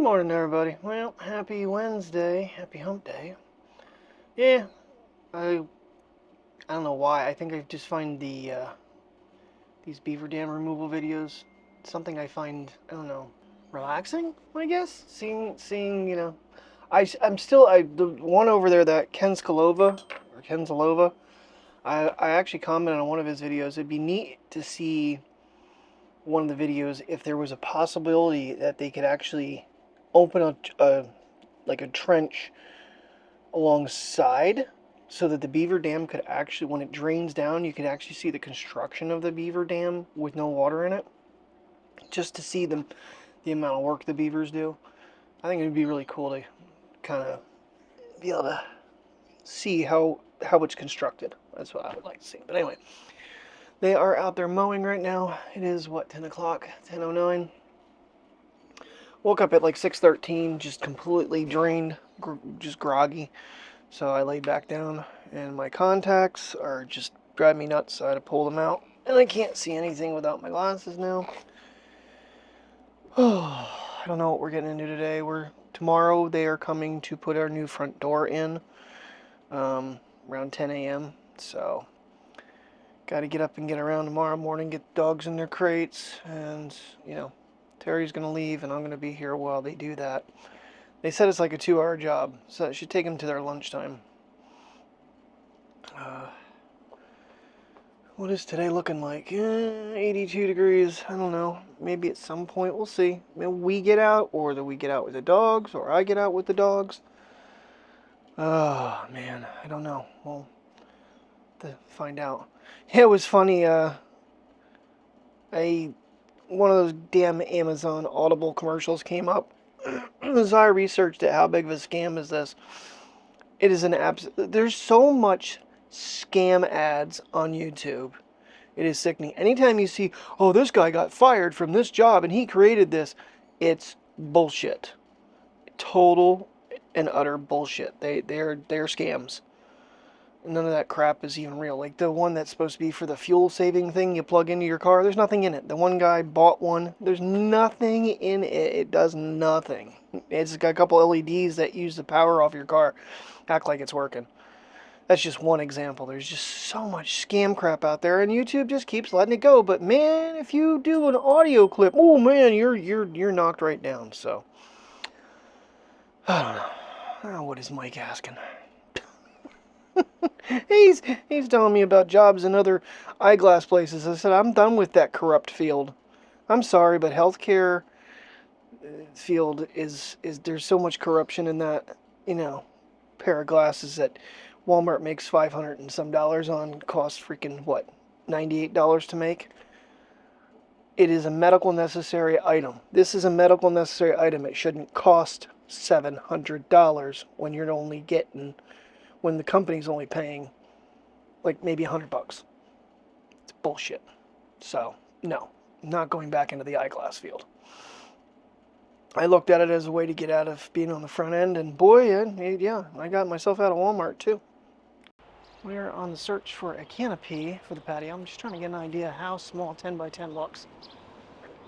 morning, everybody. Well, happy Wednesday, happy hump day. Yeah, I don't know why. I think I just find these beaver dam removal videos something I find, I don't know, relaxing, I guess. Seeing the one over there, that Ken Skalova. I actually commented on one of his videos. It'd be neat to see one of the videos if there was a possibility that they could actually open a trench alongside, so that the beaver dam could actually, when it drains down, you could actually see the construction of the beaver dam with no water in it, just to see the amount of work the beavers do. I think it would be really cool to kind of be able to see how it's constructed. That's what I would like to see. But anyway, they are out there mowing right now. It is what, 10 o'clock, 10:09. Woke up at like 6:13, just completely drained, just groggy. So I laid back down, and my contacts are just driving me nuts. So I had to pull them out, and I can't see anything without my glasses now. Oh, I don't know what we're getting into today. Tomorrow they are coming to put our new front door in, around 10 a.m. So got to get up and get around tomorrow morning, get the dogs in their crates, and Terry's going to leave, and I'm going to be here while they do that. They said it's like a 2-hour job, so it should take them to their lunchtime. What is today looking like? 82 degrees. I don't know. Maybe at some point we'll see. Maybe we get out, or that we get out with the dogs, or I get out with the dogs. Oh, man. I don't know. We'll have to find out. Yeah, it was funny. One of those damn Amazon Audible commercials came up. As I researched it, how big of a scam is this? It is there's so much scam ads on YouTube. It is sickening. Anytime you see, oh, this guy got fired from this job and he created this, it's bullshit. Total and utter bullshit. They're scams. None of that crap is even real. Like the one that's supposed to be for the fuel saving thing you plug into your car, there's nothing in it. The one guy bought one, there's nothing in it. It does nothing. It's got a couple LEDs that use the power off your car. Act like it's working. That's just one example. There's just so much scam crap out there, and YouTube just keeps letting it go. But man, if you do an audio clip, oh man, you're knocked right down. So I don't know. Oh, what is Mike asking? He's telling me about jobs in other eyeglass places. I said, I'm done with that corrupt field. I'm sorry, but healthcare field is there's so much corruption in that, pair of glasses that Walmart makes $500 and some on, costs freaking what, $98 to make. It is a medical necessary item. This is a medical necessary item. It shouldn't cost $700 when the company's only paying like maybe $100. It's bullshit. So no, I'm not going back into the eyeglass field. I looked at it as a way to get out of being on the front end, and boy, yeah, I got myself out of Walmart too. We're on the search for a canopy for the patio. I'm just trying to get an idea how small 10 by 10 looks.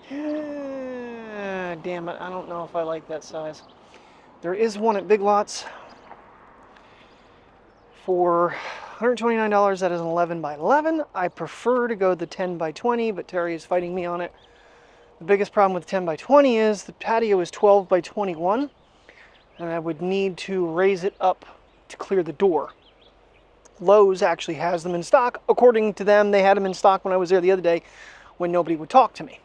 Damn it, I don't know if I like that size. There is one at Big Lots for $129. That is an 11 by 11. I prefer to go the 10 by 20, but Terry is fighting me on it. The biggest problem with 10 by 20 is the patio is 12 by 21, and I would need to raise it up to clear the door. Lowe's actually has them in stock. According to them, they had them in stock when I was there the other day when nobody would talk to me.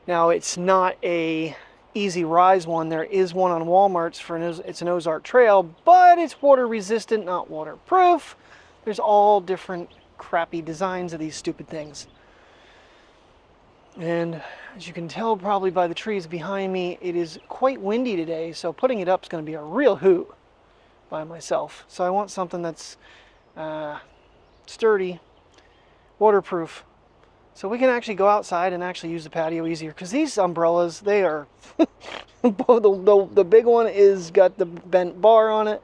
Now, it's not a easy rise one. There is one on Walmart's it's an Ozark Trail, but it's water resistant, not waterproof. There's all different crappy designs of these stupid things. And as you can tell probably by the trees behind me, it is quite windy today, so putting it up is going to be a real hoot by myself. So I want something that's sturdy, waterproof, so we can actually go outside and actually use the patio easier. Because these umbrellas, they are, the big one is got the bent bar on it,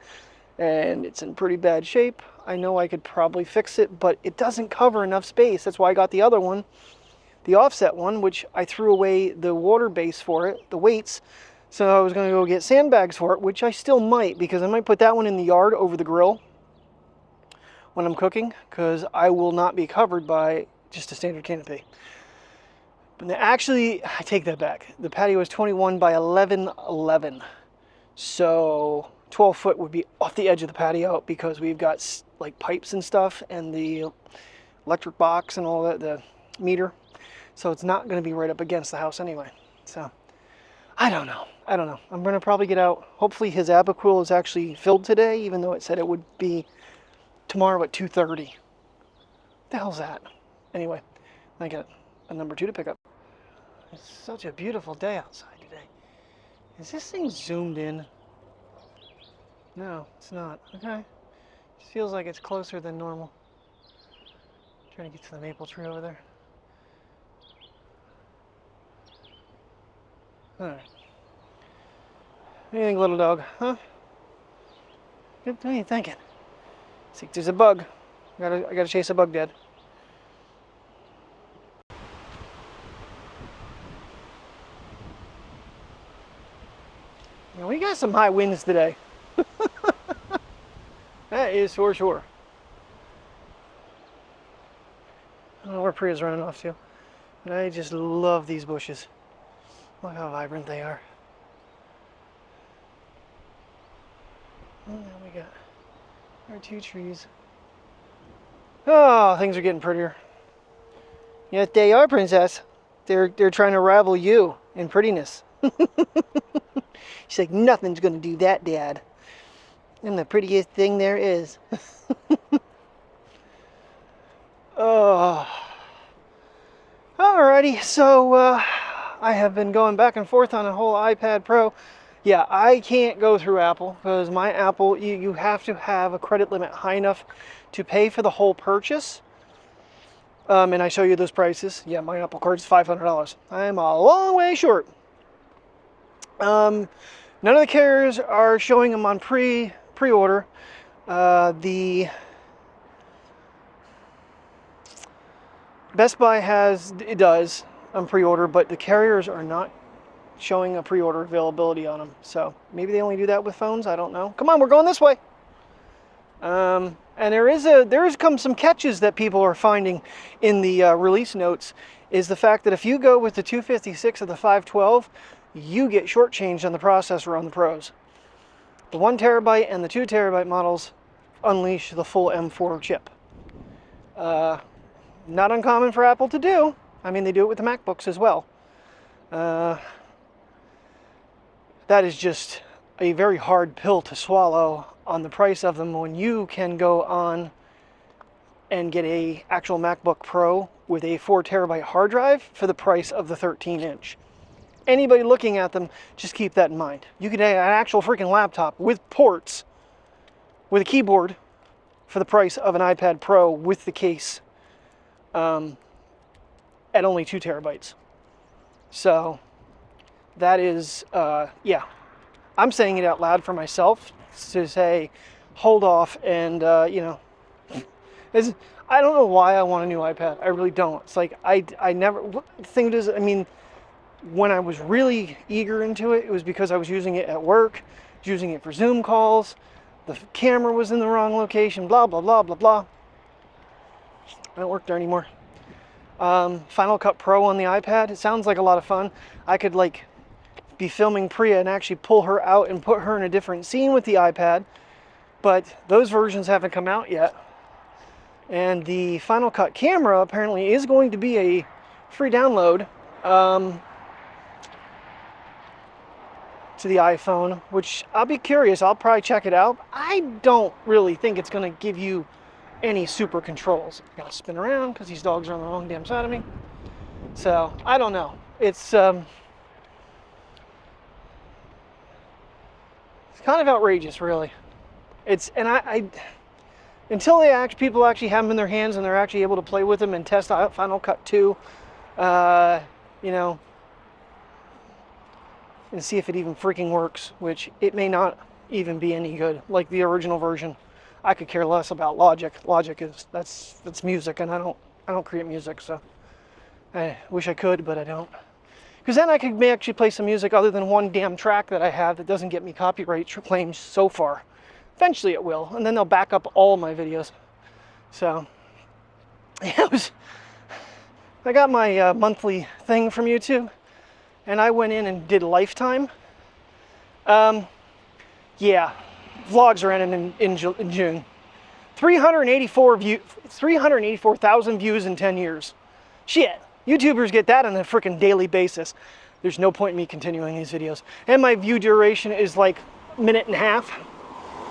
and it's in pretty bad shape. I know I could probably fix it, but it doesn't cover enough space. That's why I got the other one, the offset one, which I threw away the water base for it, the weights. So I was going to go get sandbags for it, which I still might, because I might put that one in the yard over the grill when I'm cooking, because I will not be covered by just a standard canopy. But actually, I take that back. The patio is 21 by 11. So 12 foot would be off the edge of the patio, because we've got like pipes and stuff and the electric box and all that, the meter. So it's not going to be right up against the house anyway. So I don't know. I'm going to probably get out. Hopefully his Abaquil is actually filled today, even though it said it would be tomorrow at 2:30. The hell's that? Anyway, I got a number 2 to pick up. It's such a beautiful day outside today. Is this thing zoomed in? No, it's not. Okay. It feels like it's closer than normal. Trying to get to the maple tree over there. Alright. What do you think, little dog? Huh? What are you thinking? See, there's a bug. I gotta chase a bug dead. Now, we got some high winds today. That is for sure. I don't know where Priya's running off to, but I just love these bushes. Look how vibrant they are. And now we got our 2 trees. Oh, things are getting prettier. Yes, they are, princess. They're trying to rival you in prettiness. She's like, nothing's gonna do that, Dad. I'm the prettiest thing there is. Oh. Alrighty, so I have been going back and forth on a whole iPad Pro. Yeah, I can't go through Apple, because my Apple, you have to have a credit limit high enough to pay for the whole purchase. And I show you those prices. Yeah, my Apple card's $500. I am a long way short. None of the carriers are showing them on pre-order. The Best Buy does on pre-order, but the carriers are not showing a pre-order availability on them. So maybe they only do that with phones. I don't know. Come on, we're going this way. And there is some catches that people are finding in the release notes. Is the fact that if you go with the 256 or the 512, you get shortchanged on the processor on the Pros. The 1 terabyte and the 2 terabyte models unleash the full M4 chip. Not uncommon for Apple to do. I mean, they do it with the MacBooks as well. That is just a very hard pill to swallow on the price of them, when you can go on and get a actual MacBook Pro with a 4 terabyte hard drive for the price of the 13-inch. Anybody looking at them, just keep that in mind. You could have an actual freaking laptop with ports, with a keyboard, for the price of an iPad Pro with the case, at only 2 terabytes. So that is, yeah, I'm saying it out loud for myself to say, hold off, and you know, I don't know why I want a new iPad. I really don't. It's like I never. The thing is, I mean, when I was really eager into it, it was because I was using it at work, using it for Zoom calls. The camera was in the wrong location. Blah blah blah blah blah. I don't work there anymore. Final Cut Pro on the iPad. It sounds like a lot of fun. I could like be filming Priya and actually pull her out and put her in a different scene with the iPad, but those versions haven't come out yet. And the Final Cut camera apparently is going to be a free download to the iPhone, which I'll be curious. I'll probably check it out. I don't really think it's going to give you any super controls. I gotta spin around because these dogs are on the wrong damn side of me. So I don't know. It's kind of outrageous, really. And I until people actually have them in their hands and they're actually able to play with them and test out Final Cut 2, you know, and see if it even freaking works, which it may not even be any good like the original version. I could care less about Logic. Logic is that's music, and I don't create music, so I wish I could, but I don't. Because then I could actually play some music other than one damn track that I have that doesn't get me copyright claims so far. Eventually it will, and then they'll back up all my videos. So, yeah, I got my monthly thing from YouTube, and I went in and did lifetime. Yeah, vlogs are ending in June. 384,000 views in 10 years. Shit, YouTubers get that on a freaking daily basis. There's no point in me continuing these videos. And my view duration is like a minute and a half.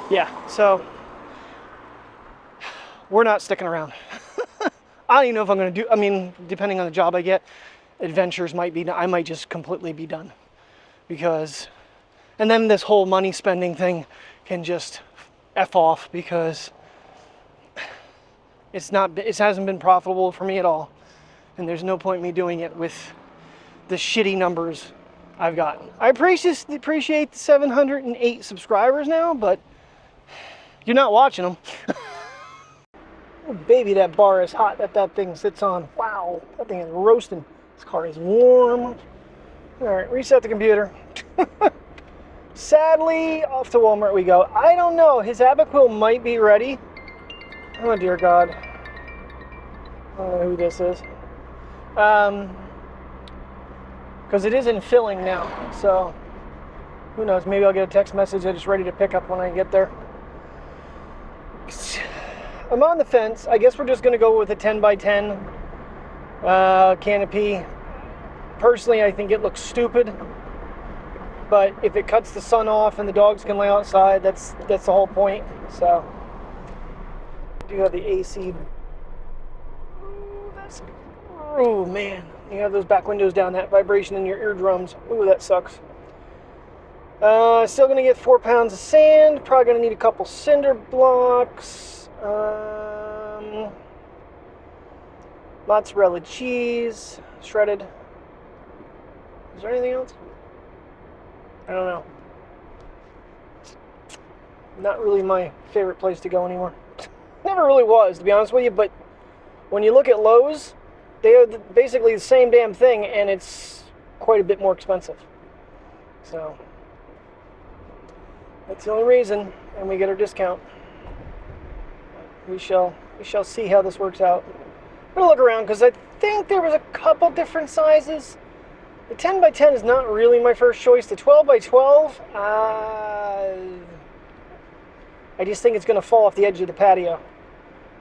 Yeah, so we're not sticking around. I don't even know if I'm gonna do, I mean, depending on the job I get, adventures might be, I might just completely be done. Because, and then this whole money spending thing can just F off, because it hasn't been profitable for me at all. And there's no point in me doing it with the shitty numbers I've gotten. I appreciate the 708 subscribers now, but you're not watching them. Oh, baby, that bar is hot that thing sits on. Wow, that thing is roasting. This car is warm. All right, reset the computer. Sadly, off to Walmart we go. I don't know, his Abaquil might be ready. Oh dear God. I don't know who this is. Because it is in filling now, so who knows, maybe I'll get a text message that it's ready to pick up when I get there. I'm on the fence. I guess we're just going to go with a 10x10 canopy. Personally, I think it looks stupid, but if it cuts the sun off and the dogs can lay outside, that's the whole point. So I do have the AC. Oh man, you have those back windows down, that vibration in your eardrums. Ooh, that sucks. Still gonna get 4 pounds of sand. Probably gonna need a couple cinder blocks. Mozzarella cheese, shredded. Is there anything else? I don't know. Not really my favorite place to go anymore. Never really was, to be honest with you, but when you look at Lowe's, they are basically the same damn thing, and it's quite a bit more expensive. So that's the only reason, and we get our discount. We shall see how this works out. I'm gonna look around because I think there was a couple different sizes. The 10x10 is not really my first choice. The 12x12, I just think it's gonna fall off the edge of the patio.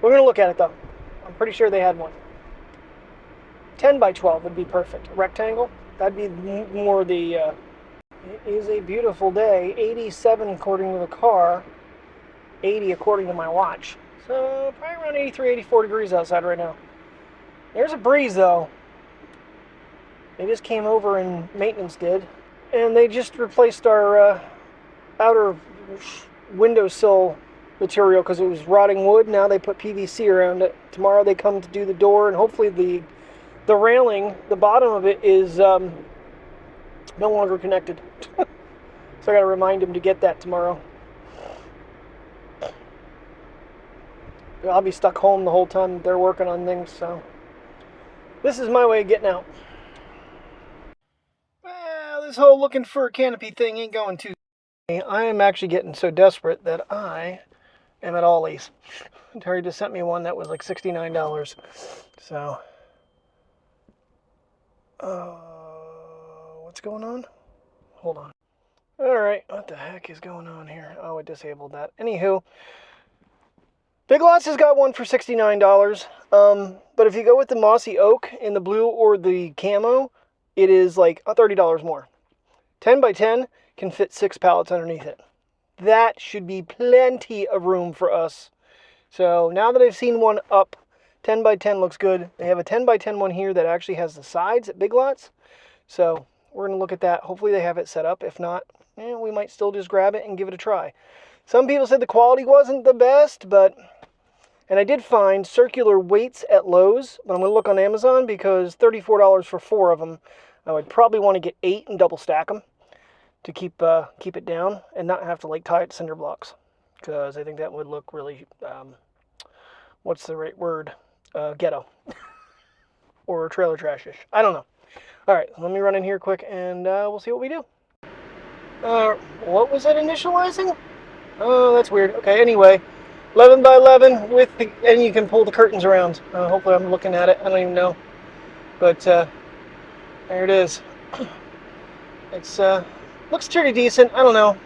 We're gonna look at it though. I'm pretty sure they had one. 10x12 would be perfect. A rectangle, that'd be more the, it is a beautiful day. 87 according to the car, 80 according to my watch. So probably around 83, 84 degrees outside right now. There's a breeze though. They just came over and maintenance did. And they just replaced our outer windowsill material because it was rotting wood. Now they put PVC around it. Tomorrow they come to do the door, and hopefully the railing, the bottom of it is no longer connected. So I gotta remind him to get that tomorrow. I'll be stuck home the whole time they're working on things, so this is my way of getting out. Well, this whole looking for a canopy thing ain't going too. I am actually getting so desperate that I am at Ollie's. Terry just sent me one that was like $69. So, what's going on? Hold on. All right, what the heck is going on here? Oh, it disabled that. Anywho, Big Lots has got one for $69. But if you go with the mossy oak in the blue or the camo, it is like $30 more. 10x10 can fit 6 pallets underneath it. That should be plenty of room for us. So now that I've seen one up, 10x10 looks good. They have a 10x10 one here that actually has the sides at Big Lots. So we're going to look at that. Hopefully they have it set up. If not, we might still just grab it and give it a try. Some people said the quality wasn't the best, but... And I did find circular weights at Lowe's, but I'm going to look on Amazon because $34 for 4 of them. I would probably want to get 8 and double stack them to keep it down and not have to like tie it to cinder blocks, because I think that would look really, what's the right word? Ghetto. Or trailer trashish. I don't know. All right, let me run in here quick and we'll see what we do. What was it initializing? Oh, that's weird. Okay, anyway, 11 by 11 with the, and you can pull the curtains around. Hopefully I'm looking at it. I don't even know. But there it is. It's looks pretty decent. I don't know.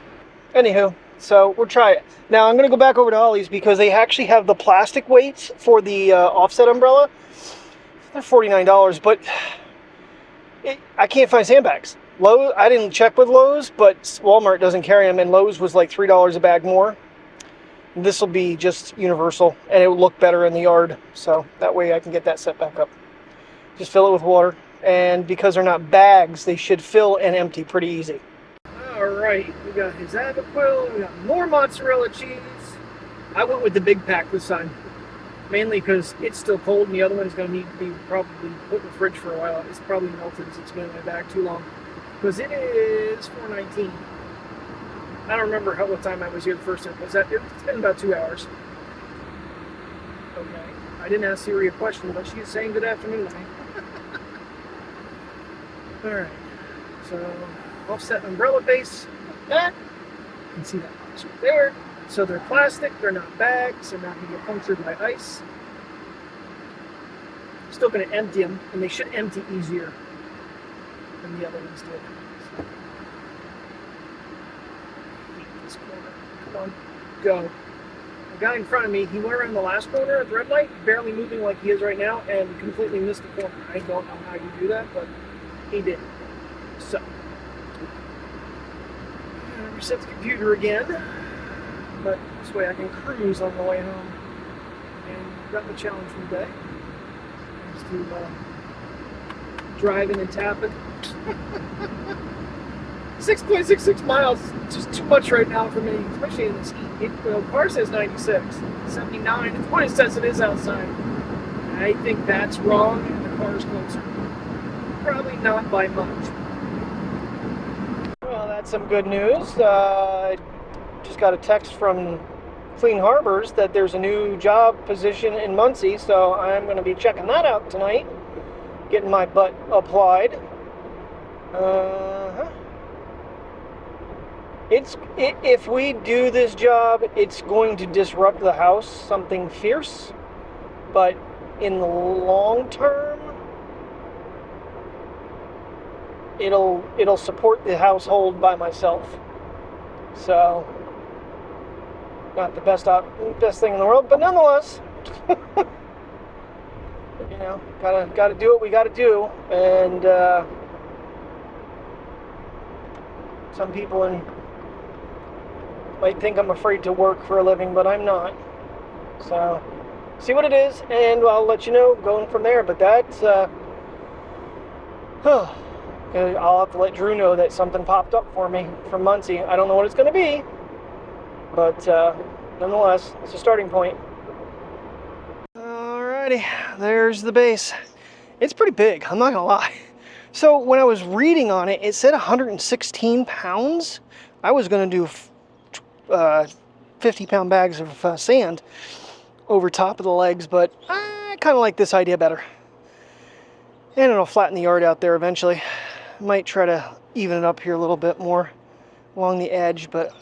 Anywho, so we'll try it. Now I'm going to go back over to Ollie's because they actually have the plastic weights for the offset umbrella. They're $49, but I can't find sandbags. Lowe's, I didn't check with Lowe's, but Walmart doesn't carry them, and Lowe's was like $3 a bag more. This will be just universal, and it will look better in the yard, so that way I can get that set back up. Just fill it with water, and because they're not bags, they should fill and empty pretty easy. Alright, we got his Abaquil, we got more mozzarella cheese. I went with the big pack this time, mainly because it's still cold, and the other one's going to need to be probably put in the fridge for a while. It's probably melted since it's been in my bag too long. Because it is 4:19. I don't remember what time I was here the first time. It's been about 2 hours. Okay. I didn't ask Siri a question, but she's saying good afternoon to me. Alright. So, offset umbrella base. Like that. You can see that box right there. So they're plastic, they're not bags, they're not going to get punctured by ice. Still going to empty them, and they should empty easier than the other ones did. This corner. Come on, go. The guy in front of me, he went around the last corner at the red light, barely moving like he is right now, and completely missed the corner. I don't know how you do that, but he did. So, reset the computer again, but this way I can cruise on the way home. And got the challenge for the day. Is to driving and tapping. 6.66 miles is just too much right now for me, especially in this heat. The car says 96, 79. It's what it says it is outside. I think that's wrong, and the car's closer. Probably not by much. Well, that's some good news. Just got a text from Clean Harbors that there's a new job position in Muncie, so I'm going to be checking that out tonight. Getting my butt applied. If we do this job, it's going to disrupt the house something fierce, but in the long term, it'll support the household by myself. So, not the best thing in the world, but nonetheless. You know, gotta do what we gotta do, and some people might think I'm afraid to work for a living, but I'm not. So, see what it is, and I'll let you know going from there. But that's I'll have to let Drew know that something popped up for me from Muncie. I don't know what it's going to be, but nonetheless, it's a starting point. Alrighty, there's the base. It's pretty big, I'm not gonna lie. So when I was reading on it, it said 116 pounds. I was gonna do 50-pound bags of sand over top of the legs, but I kind of like this idea better. And it'll flatten the yard out there eventually. Might try to even it up here a little bit more along the edge, but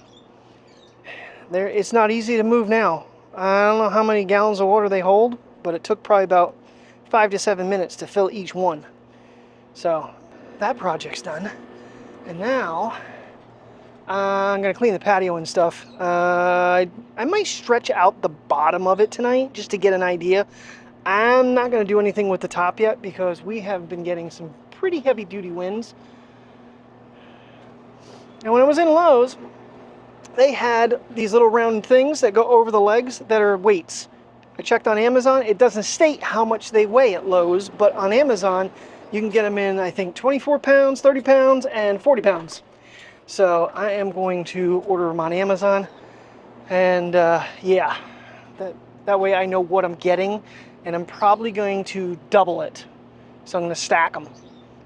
it's not easy to move now. I don't know how many gallons of water they hold, but it took probably about 5 to 7 minutes to fill each one. So that project's done. And now I'm going to clean the patio and stuff. I might stretch out the bottom of it tonight just to get an idea. I'm not going to do anything with the top yet because we have been getting some pretty heavy duty winds. And when I was in Lowe's, they had these little round things that go over the legs that are weights. I checked on Amazon. It doesn't state how much they weigh at Lowe's, but on Amazon, you can get them in, I think, 24 pounds, 30 pounds, and 40 pounds. So I am going to order them on Amazon. And yeah, that way I know what I'm getting. And I'm probably going to double it. So I'm going to stack them.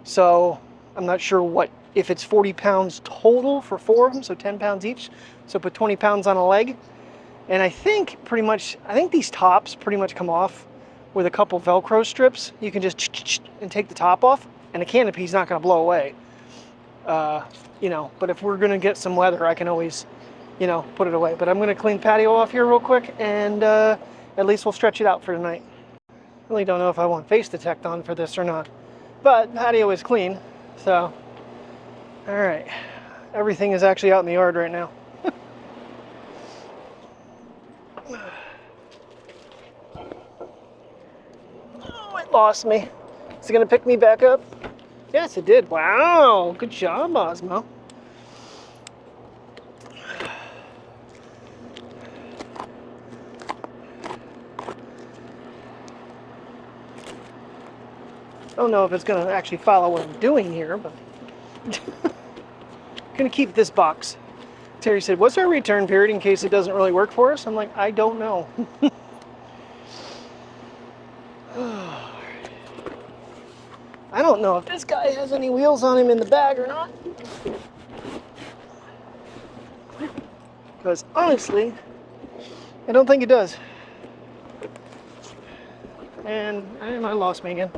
So I'm not sure if it's 40 pounds total for 4 of them, so 10 pounds each. So put 20 pounds on a leg. And I think these tops pretty much come off with a couple Velcro strips. You can just and take the top off. and the canopy's not going to blow away. You know, but if we're going to get some weather, I can always, you know, put it away. But I'm going to clean patio off here real quick, and at least we'll stretch it out for tonight. Really don't know if I want face detect on for this or not, but patio is clean, so all right. Everything is actually out in the yard right now. Oh, it lost me. Is it going to pick me back up? Yes, it did. Wow, good job, Osmo. I don't know if it's going to actually follow what I'm doing here, but I'm going to keep this box. Terry said, what's our return period in case it doesn't really work for us? I'm like, I don't know. I don't know if this guy has any wheels on him in the bag or not. Because honestly, I don't think it does. And I lost me again.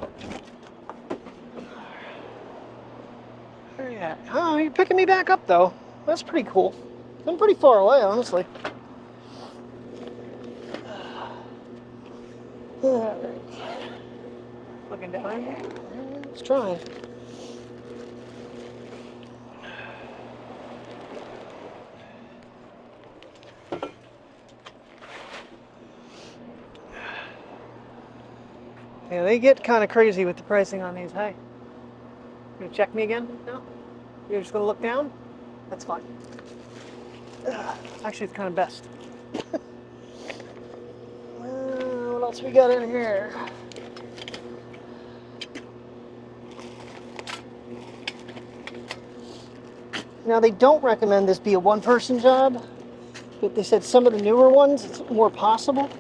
Where are you at? Oh, you're picking me back up though. That's pretty cool. I'm pretty far away, honestly. Alright. Looking down here. It's trying. Yeah, they get kind of crazy with the pricing on these. Hey, you gonna check me again? No? You're just gonna look down? That's fine. Actually, it's kind of best. What else we got in here? Now, they don't recommend this be a one-person job, but they said some of the newer ones, it's more possible.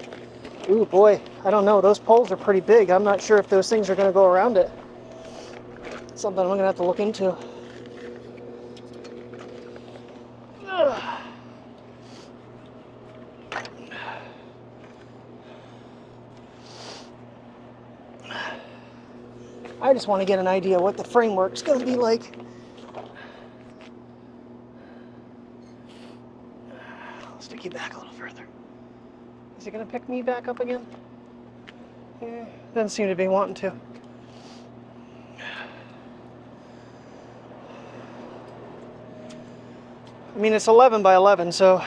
Ooh, boy, I don't know. Those poles are pretty big. I'm not sure if those things are going to go around it. Something I'm going to have to look into. I just want to get an idea what the framework's going to be like. I'll stick you back a little further. Is it going to pick me back up again? Yeah, doesn't seem to be wanting to. I mean, it's 11 by 11, so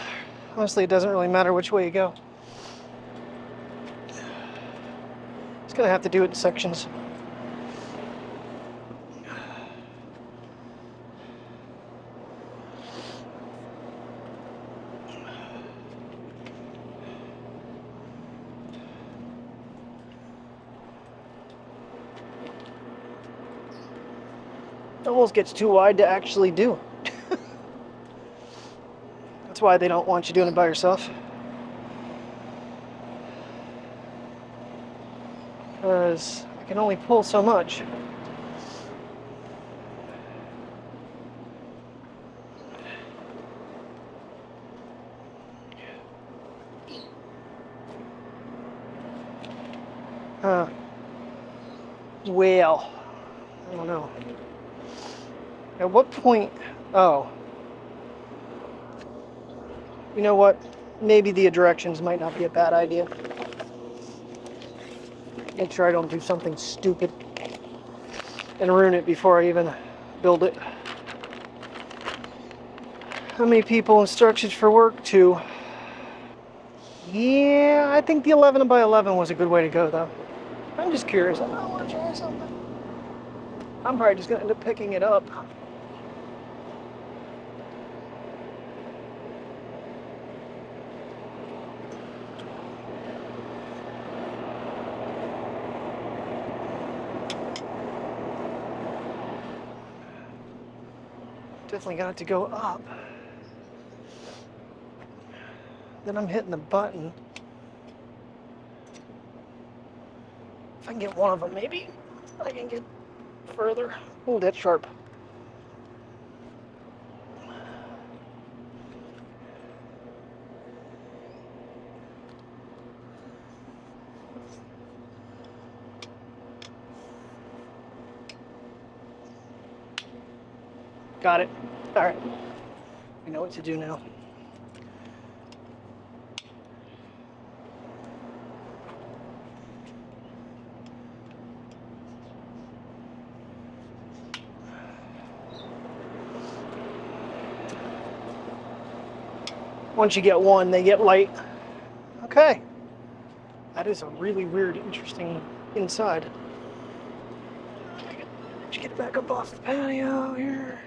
honestly, it doesn't really matter which way you go. It's going to have to do it in sections. It almost gets too wide to actually do. That's why they don't want you doing it by yourself. Because I can only pull so much. Well, I don't know. At what point? Oh. You know what? Maybe the directions might not be a bad idea. Make sure I don't do something stupid and ruin it before I even build it. How many people instructions for work? 2. Yeah, I think the 11 by 11 was a good way to go, though. I'm just curious. I want to try something. I'm probably just going to end up picking it up. Definitely got it to go up. Then I'm hitting the button. If I can get one of them, maybe I can get further. Oh, that's sharp. Got it. All right. I know what to do now. Once you get one, they get light. Okay. That is a really weird, interesting inside. Let's get it back up off the patio here.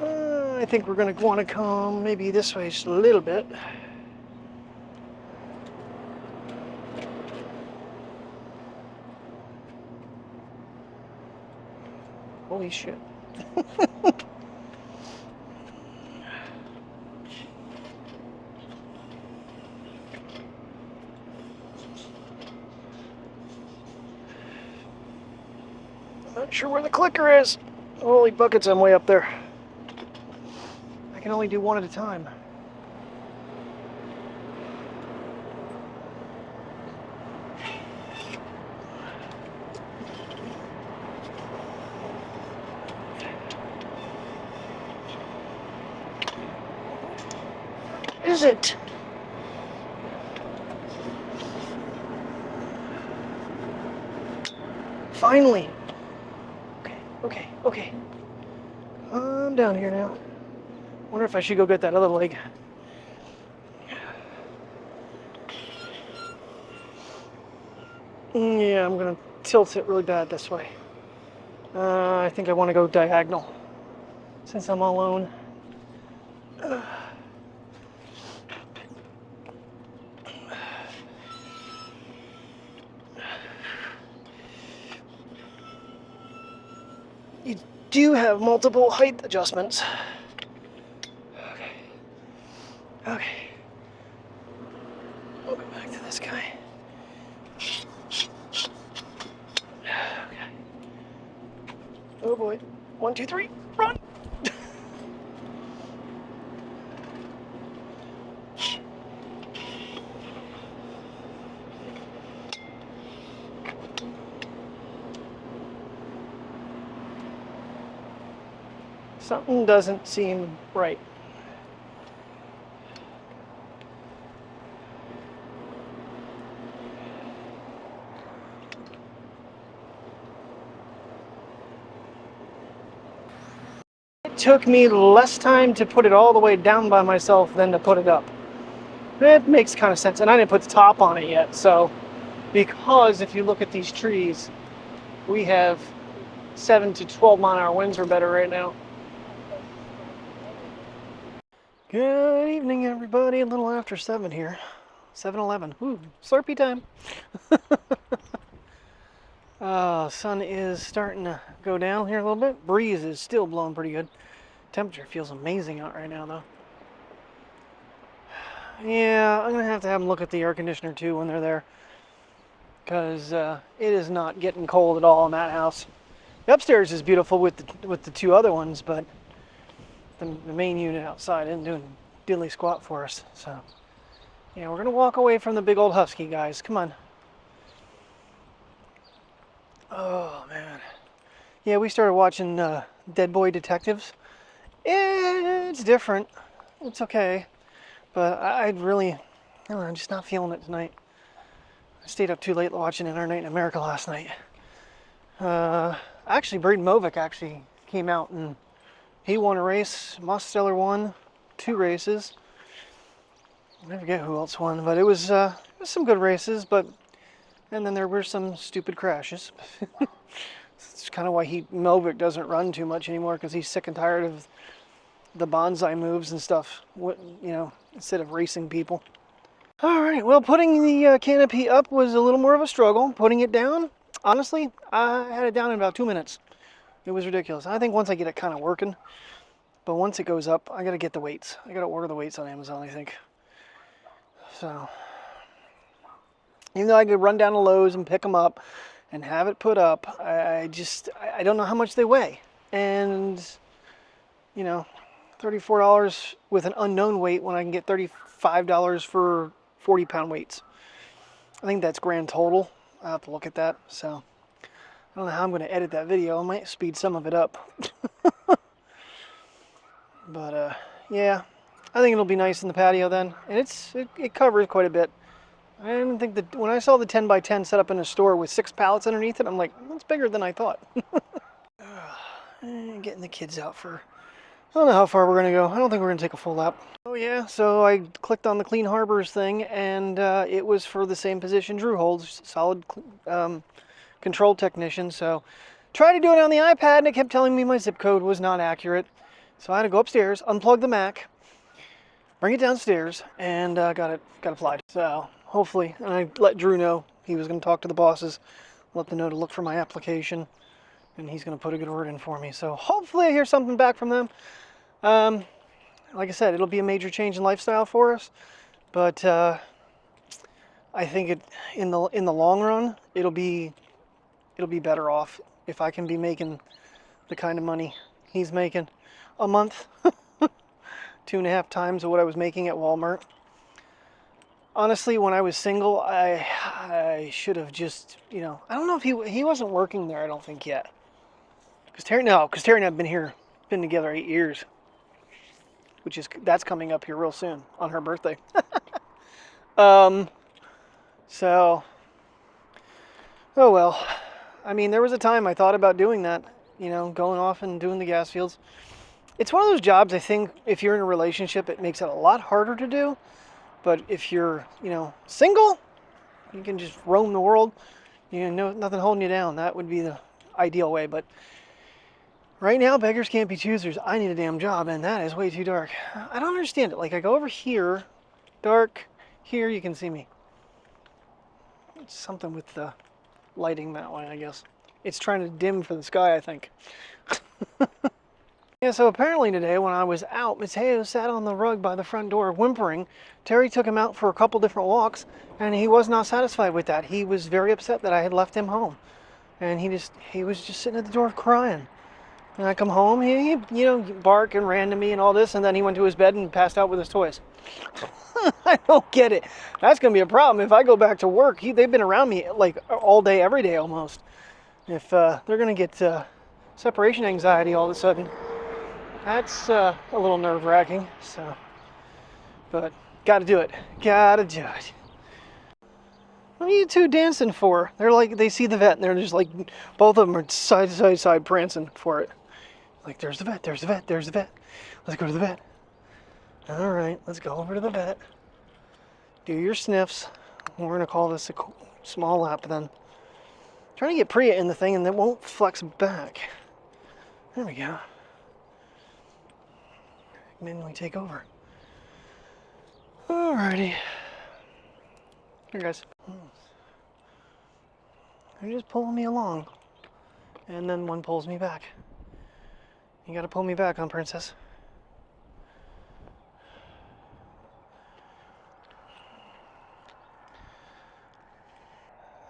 I think we're going to want to come maybe this way just a little bit. Holy shit. Not sure where the clicker is. Holy buckets, I'm way up there. I can only do one at a time. Is it? Finally. Okay. I'm down here now. Wonder if I should go get that other leg. Yeah, I'm gonna tilt it really bad this way. I think I want to go diagonal since I'm alone. You do have multiple height adjustments. Okay. We'll go back to this guy. Okay. Oh boy. 1, 2, 3, run! Something doesn't seem right. It took me less time to put it all the way down by myself than to put it up. It makes kind of sense. And I didn't put the top on it yet, so because if you look at these trees, we have 7 to 12 mile-an-hour winds or better right now. Good evening, everybody. A little after 7 here. 7-Eleven. Ooh, Slurpee time. Sun is starting to go down here a little bit. Breeze is still blowing pretty good. Temperature feels amazing out right now, though. Yeah, I'm going to have them look at the air conditioner, too, when they're there. Because it is not getting cold at all in that house. The upstairs is beautiful with the two other ones, but the main unit outside isn't doing diddly squat for us. So, yeah, we're going to walk away from the big old husky, guys. Come on. Oh, man. Yeah, we started watching Dead Boy Detectives. It's different. It's okay. But I don't know, I'm just not feeling it tonight. I stayed up too late watching Our Night in America last night. Actually, Braden Movick actually came out and he won a race. Mosteller won 2 races. I forget who else won, but it was some good races. And then there were some stupid crashes. It's kind of why Movick doesn't run too much anymore, because he's sick and tired of the bonsai moves and stuff. Instead of racing people. All right, well, putting the canopy up was a little more of a struggle. Putting it down, honestly, I had it down in about 2 minutes. It was ridiculous. I think once I get it kind of working, but once it goes up, I got to get the weights. I got to order the weights on Amazon, I think. So, even though I could run down to Lowe's and pick them up and have it put up, I don't know how much they weigh. And, $34 with an unknown weight when I can get $35 for 40-pound weights. I think that's grand total. I'll have to look at that. So I don't know how I'm going to edit that video. I might speed some of it up. But yeah, I think it'll be nice in the patio then. And it covers quite a bit. I didn't think that when I saw the 10 by 10 set up in a store with 6 pallets underneath it, I'm like, that's bigger than I thought. Getting the kids out for, I don't know how far we're going to go. I don't think we're going to take a full lap. Oh yeah, so I clicked on the Clean Harbors thing, and it was for the same position Drew holds, solid control technician. So tried to do it on the iPad, and it kept telling me my zip code was not accurate. So I had to go upstairs, unplug the Mac, bring it downstairs, and got it applied. So hopefully, and I let Drew know he was going to talk to the bosses, let them know to look for my application, and he's going to put a good word in for me. So hopefully I hear something back from them. Like I said, it'll be a major change in lifestyle for us, but I think in the long run it'll be better off if I can be making the kind of money he's making a month, 2.5 times of what I was making at Walmart. Honestly, when I was single, I should have just, I don't know if he wasn't working there, I don't think yet. Because Terry and I have been together 8 years. That's coming up here real soon on her birthday. So, oh well. I mean, there was a time I thought about doing that, going off and doing the gas fields. It's one of those jobs, I think, if you're in a relationship, it makes it a lot harder to do. But if you're, single, you can just roam the world. Nothing holding you down. That would be the ideal way. But right now, beggars can't be choosers. I need a damn job, and that is way too dark. I don't understand it. Like, I go over here, dark. Here, you can see me. It's something with the lighting that way, I guess. It's trying to dim for the sky, I think. Yeah, so apparently today when I was out, Mateo sat on the rug by the front door whimpering. Terry took him out for a couple different walks, and he was not satisfied with that. He was very upset that I had left him home. And he was just sitting at the door crying. And I come home, he bark and ran to me and all this, and then he went to his bed and passed out with his toys. I don't get it. That's going to be a problem if I go back to work. They've been around me like all day, every day almost. If they're going to get separation anxiety all of a sudden, that's a little nerve-wracking. So, but got to do it. Got to do it. What are you two dancing for? They're like, they see the vet and they're just like, both of them are side to side, side prancing for it. Like, there's the vet, there's the vet, there's the vet. Let's go to the vet. All right, let's go over to the vet. Do your sniffs. We're going to call this a small lap then. Trying to get Priya in the thing and it won't flex back. There we go. Manually take over. Alrighty. Here, guys. They're just pulling me along. And then one pulls me back. You gotta pull me back, huh, princess?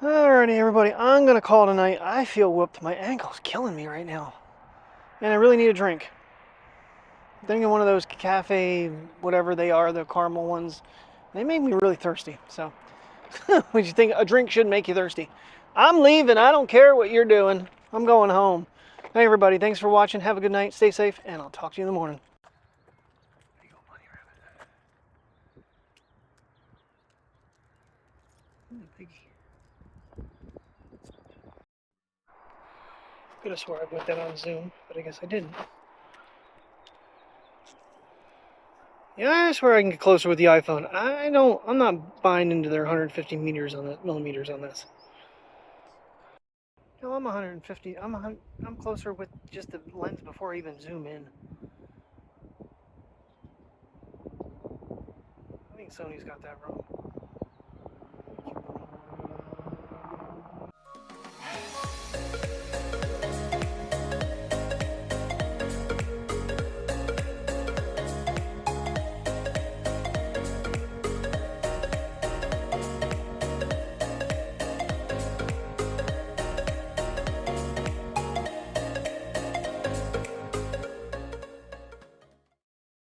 Alrighty, everybody. I'm gonna call it a night. I feel whooped. My ankle's killing me right now. And I really need a drink. I'm thinking one of those cafe, whatever they are, the caramel ones. They make me really thirsty. So, what you think? A drink shouldn't make you thirsty. I'm leaving. I don't care what you're doing. I'm going home. Hey, everybody. Thanks for watching. Have a good night. Stay safe, and I'll talk to you in the morning. There you go, bunny rabbit. Piggy. Could have swore I put that on Zoom, but I guess I didn't. Yeah, I swear I can get closer with the iPhone. I'm not buying into their 150 millimeters on this. No, I'm 150. I'm closer with just the lens before I even zoom in. I think Sony's got that wrong.